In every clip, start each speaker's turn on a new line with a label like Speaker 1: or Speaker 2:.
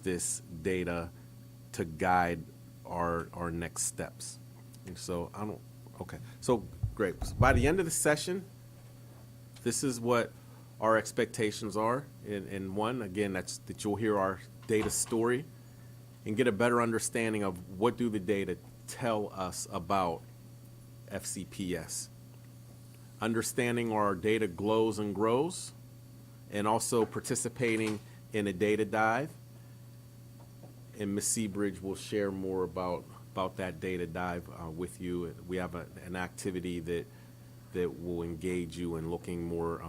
Speaker 1: this data to guide our next steps. And so I don't, okay. So great. So by the end of the session, this is what our expectations are. And one, again, that's that you'll hear our data story and get a better understanding of what do the data tell us about FCPS. Understanding our data glows and grows, and also participating in a data dive. And Ms. Seabridge will share more about that data dive with you. We have an activity that will engage you in looking more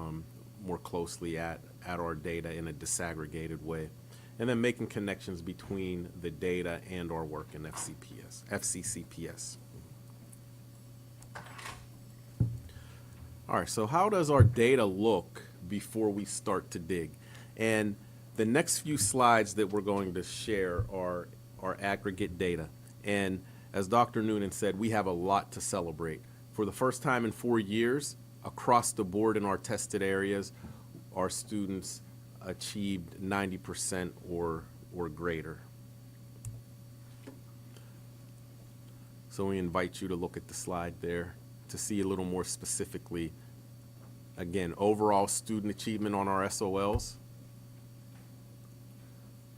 Speaker 1: closely at our data in a disaggregated way, and then making connections between the data and our work in FCCPS. All right, so how does our data look before we start to dig? And the next few slides that we're going to share are aggregate data. And as Dr. Noonan said, we have a lot to celebrate. For the first time in 4 years, across the board in our tested areas, our students achieved 90% or greater. So we invite you to look at the slide there to see a little more specifically, again, overall student achievement on our SOLs,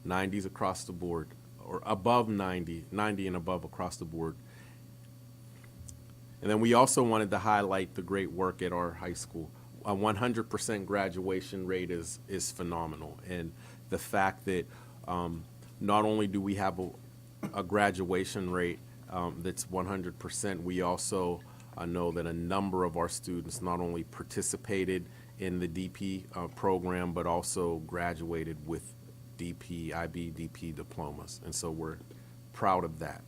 Speaker 1: 90s across the board, or above 90 and above across the board. And then we also wanted to highlight the great work at our high school. A 100% graduation rate is phenomenal. And the fact that not only do we have a graduation rate that's 100%, we also know that a number of our students not only participated in the DP program, but also graduated with DP, IB, DP diplomas. And so we're proud of that.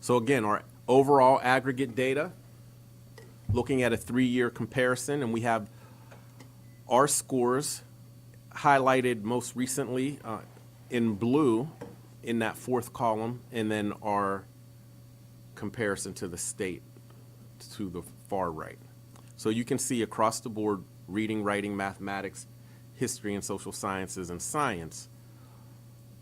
Speaker 1: So again, our overall aggregate data, looking at a 3-year comparison, and we have our scores highlighted most recently in blue in that 4th column, and then our comparison to the state to the far right. So you can see across the board, reading, writing, mathematics, history and social sciences, and science,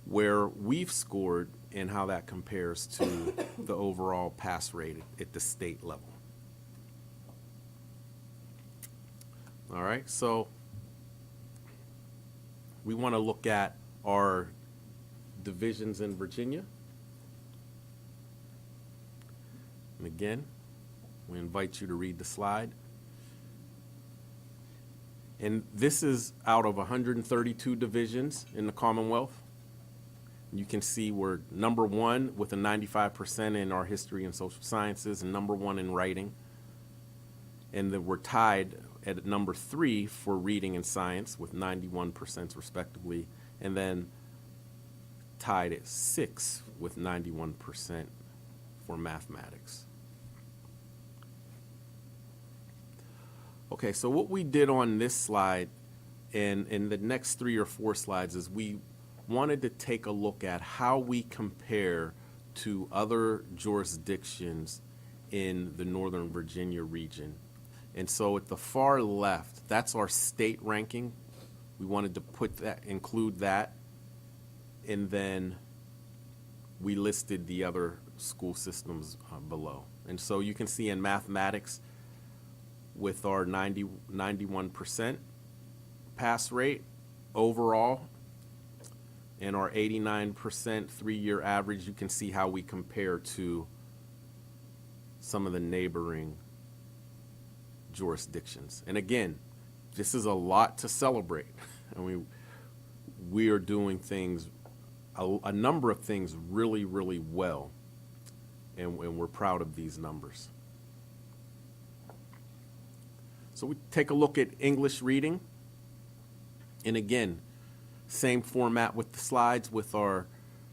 Speaker 1: where we've scored and how that compares to the overall pass rate at the state level. All right, so we want to look at our divisions in Virginia. And again, we invite you to read the slide. And this is out of 132 divisions in the Commonwealth. You can see we're number 1 with a 95% in our history and social sciences, and number 1 in writing. And then we're tied at number 3 for reading and science with 91% respectively, and then tied at 6 with 91% for mathematics. Okay, so what we did on this slide and in the next 3 or 4 slides is we wanted to take a look at how we compare to other jurisdictions in the Northern Virginia region. And so at the far left, that's our state ranking. We wanted to include that, and then we listed the other school systems below. And so you can see in mathematics, with our 91% pass rate overall and our 89% 3-year average, you can see how we compare to some of the neighboring jurisdictions. And again, this is a lot to celebrate. And we are doing things, a number of things really, really well, and we're proud of these numbers. So we take a look at English reading. And again, same format with the slides, with our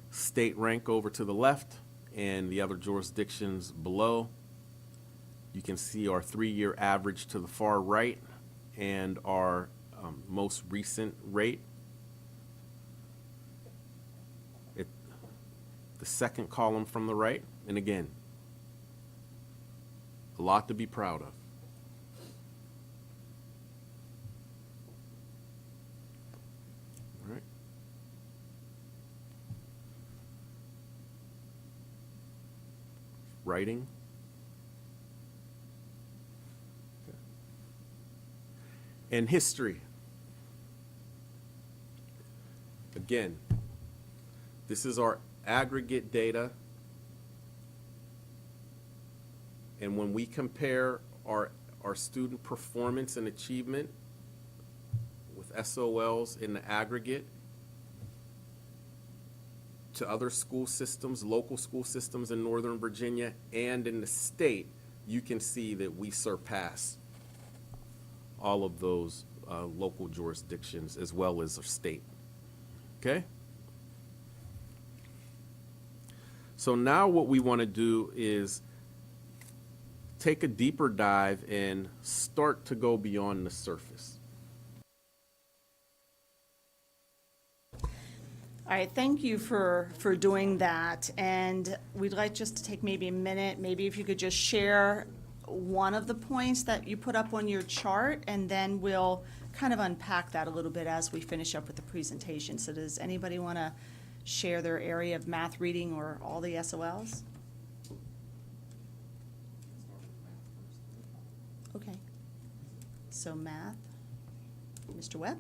Speaker 1: state rank over to the left and the other jurisdictions below. You can see our 3-year average to the far right and our most recent rate. The second column from the right. And again, a lot to be proud of. All right. Writing. Okay. And history. Again, this is our aggregate data. And when we compare our student performance and achievement with SOLs in the aggregate to other school systems, local school systems in Northern Virginia and in the state, you can see that we surpass all of those local jurisdictions as well as our state. Okay? So now what we want to do is take a deeper dive and start to go beyond the surface.
Speaker 2: All right, thank you for doing that. And we'd like just to take maybe a minute, maybe if you could just share one of the points that you put up on your chart, and then we'll kind of unpack that a little bit as we finish up with the presentation. So does anybody want to share their area of math, reading, or all the SOLs? Okay. So math, Mr. Webb?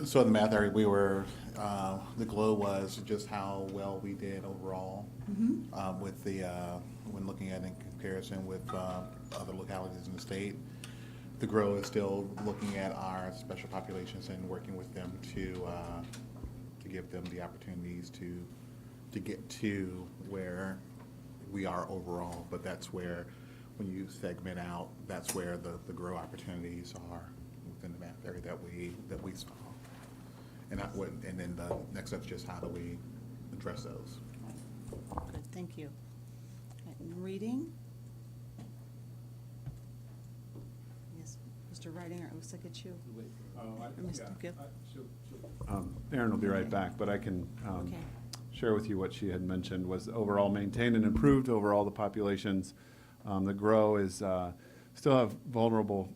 Speaker 3: So in the math area, we were, the GLOW was just how well we did overall with the, when looking at in comparison with other localities in the state. The GROW is still looking at our special populations and working with them to give them the opportunities to get to where we are overall. But that's where, when you segment out, that's where the GROW opportunities are within the math area that we saw. And and then the next step is just how do we address those.
Speaker 2: Good, thank you. All right, and reading? Yes, Mr. Reidinger, it looks like it's you. Or Mr. Gill?
Speaker 4: Erin will be right back, but I can
Speaker 2: Okay.
Speaker 4: share with you what she had mentioned was overall maintained and improved overall the populations. The GROW is still have vulnerable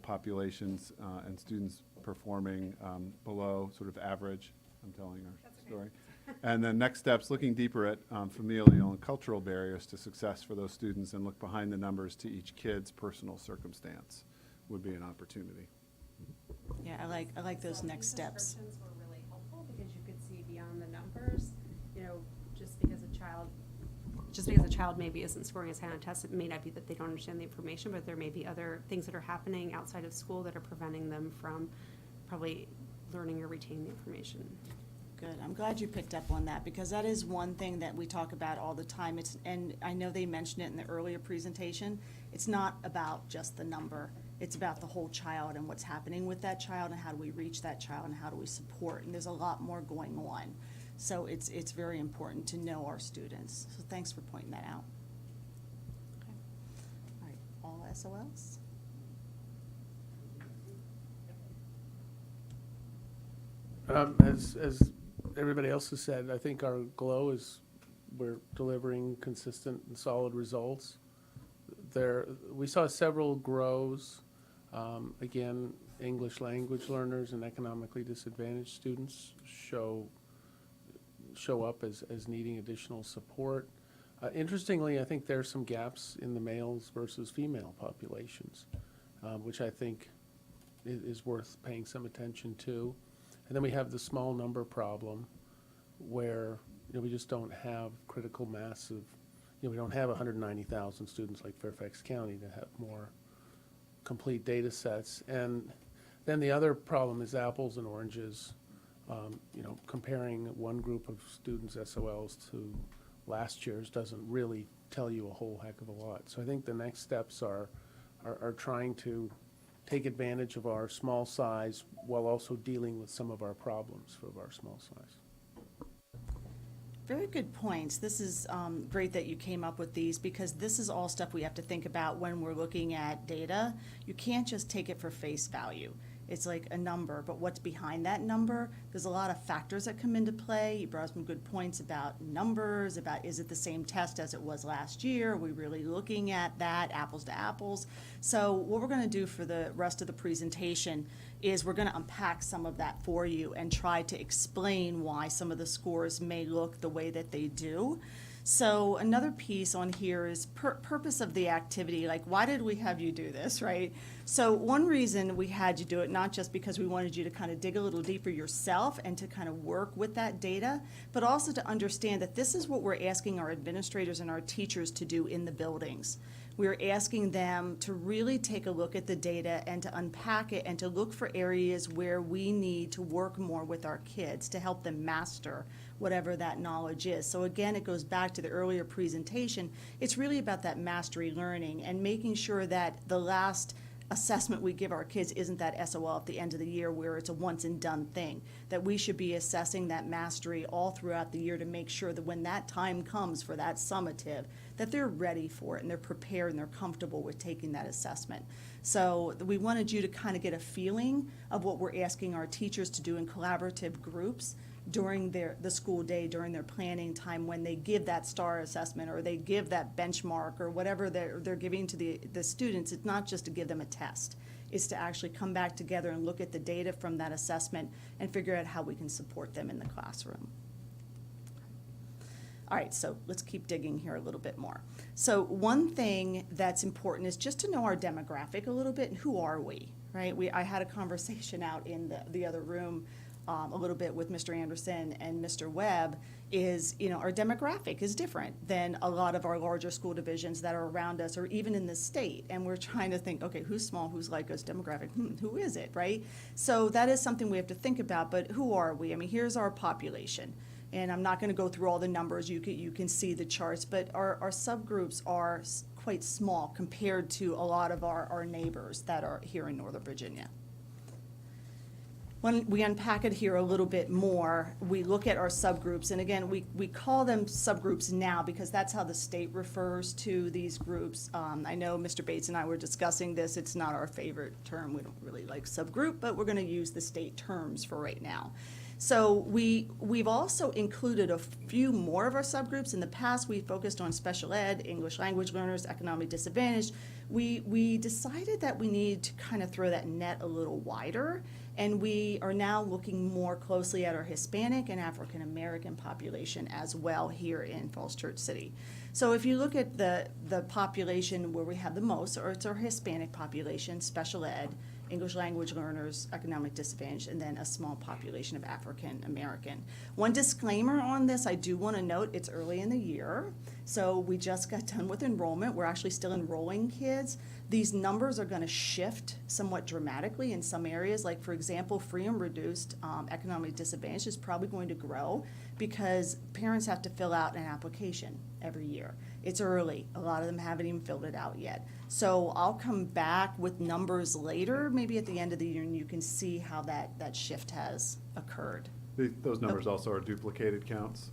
Speaker 4: populations and students performing below sort of average. I'm telling our story. And then next steps, looking deeper at familial and cultural barriers to success for those students and look behind the numbers to each kid's personal circumstance would be an opportunity.
Speaker 2: Yeah, I like those next steps.
Speaker 5: Descriptions were really helpful because you could see beyond the numbers, you know, just because a child maybe isn't scoring as high on tests, it may not be that they don't understand the information, but there may be other things that are happening outside of school that are preventing them from probably learning or retaining the information.
Speaker 2: Good. I'm glad you picked up on that, because that is one thing that we talk about all the time. And I know they mentioned it in the earlier presentation. It's not about just the number. It's about the whole child and what's happening with that child and how do we reach that child and how do we support. And there's a lot more going on. So it's very important to know our students. So thanks for pointing that out. Okay. All right. All SOLs?
Speaker 6: As everybody else has said, I think our GLOW we're delivering consistent and solid results. We saw several GROWs. Again, English language learners and economically disadvantaged students show up as needing additional support. Interestingly, I think there's some gaps in the males versus female populations, which I think is worth paying some attention to. And then we have the small number problem where, we just don't have critical mass of, we don't have 190,000 students like Fairfax County to have more complete data sets. And then the other problem is apples and oranges. Comparing one group of students' SOLs to last year's doesn't really tell you a whole heck of a lot. So I think the next steps are trying to take advantage of our small size while also dealing with some of our problems of our small size.
Speaker 2: Very good points. This is great that you came up with these, because this is all stuff we have to think about when we're looking at data. You can't just take it for face value. It's like a number, but what's behind that number? There's a lot of factors that come into play. You brought some good points about numbers, about is it the same test as it was last year? Are we really looking at that, apples to apples? So what we're going to do for the rest of the presentation is we're gonna unpack some of that for you and try to explain why some of the scores may look the way that they do. So another piece on here is purpose of the activity, like why did we have you do this, right? So one reason we had you do it, not just because we wanted you to kind of dig a little deeper yourself and to kind of work with that data, but also to understand that this is what we're asking our administrators and our teachers to do in the buildings. We're asking them to really take a look at the data and to unpack it and to look for areas where we need to work more with our kids to help them master whatever that knowledge is. So again, it goes back to the earlier presentation. It's really about that mastery learning and making sure that the last assessment we give our kids isn't that SOL at the end of the year where it's a once and done thing, that we should be assessing that mastery all throughout the year to make sure that when that time comes for that summative, that they're ready for it and they're prepared and they're comfortable with taking that assessment. So we wanted you to kind of get a feeling of what we're asking our teachers to do in collaborative groups during the school day, during their planning time, when they give that STAR assessment or they give that benchmark or whatever they're giving to the students. It's not just to give them a test. It's to actually come back together and look at the data from that assessment and figure out how we can support them in the classroom. All right, so let's keep digging here a little bit more. So one thing that's important is just to know our demographic a little bit and who are we, right? I had a conversation out in the other room a little bit with Mr. Anderson and Mr. Webb is, our demographic is different than a lot of our larger school divisions that are around us or even in the state. And we're trying to think, okay, who's small, who's like us, demographic, who is it, right? So that is something we have to think about, but who are we? I mean, here's our population. And I'm not going to go through all the numbers. You can see the charts, but our subgroups are quite small compared to a lot of our neighbors that are here in Northern Virginia. When we unpack it here a little bit more, we look at our subgroups, and again, we call them subgroups now because that's how the state refers to these groups. I know Mr. Bates and I were discussing this. It's not our favorite term. We don't really like subgroup, but we're going to use the state terms for right now. So we've also included a few more of our subgroups. In the past, we focused on special ed, English language learners, economic disadvantaged. We decided that we need to kind of throw that net a little wider, and we are now looking more closely at our Hispanic and African American population as well here in Falls Church City. So if you look at the population where we have the most, or it's our Hispanic population, special ed, English language learners, economic disadvantage, and then a small population of African American. One disclaimer on this, I do want to note, it's early in the year, so we just got done with enrollment. We're actually still enrolling kids. These numbers are going to shift somewhat dramatically in some areas. Like, for example, free and reduced economic disadvantage is probably going to grow because parents have to fill out an application every year. It's early. A lot of them haven't even filled it out yet. So I'll come back with numbers later, maybe at the end of the year, and you can see how that shift has occurred.
Speaker 4: Those numbers also are duplicated counts,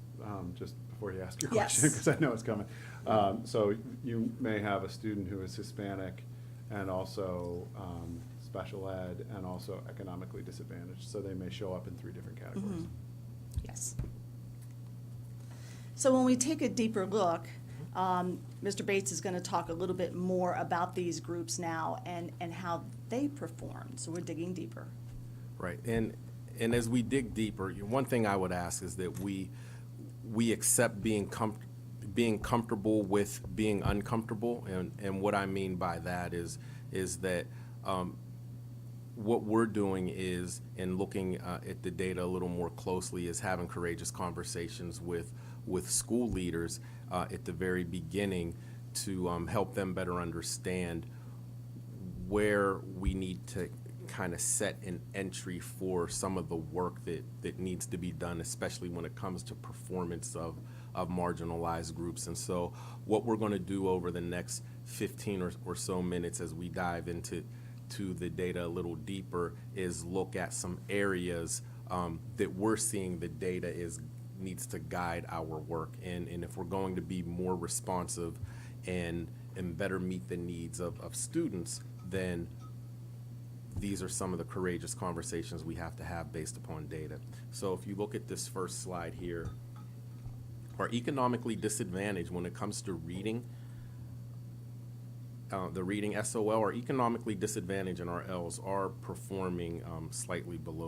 Speaker 4: just before you ask your
Speaker 2: Yes.
Speaker 4: question, because I know it's coming. So you may have a student who is Hispanic and also special ed and also economically disadvantaged, so they may show up in 3 different categories.
Speaker 2: Yes. So when we take a deeper look, Mr. Bates is going to talk a little bit more about these groups now and how they perform. So we're digging deeper.
Speaker 1: Right, and as we dig deeper, one thing I would ask is that we accept being comfortable with being uncomfortable, and what I mean by that is that what we're doing is, in looking at the data a little more closely, is having courageous conversations with school leaders at the very beginning to help them better understand where we need to kind of set an entry for some of the work that needs to be done, especially when it comes to performance of marginalized groups. And so what we're going to do over the next 15 or so minutes as we dive into the data a little deeper is look at some areas that we're seeing the data needs to guide our work. And if we're going to be more responsive and better meet the needs of students, then these are some of the courageous conversations we have to have based upon data. So if you look at this first slide here, are economically disadvantaged when it comes to reading the reading SOL or economically disadvantaged in our Ls are performing slightly below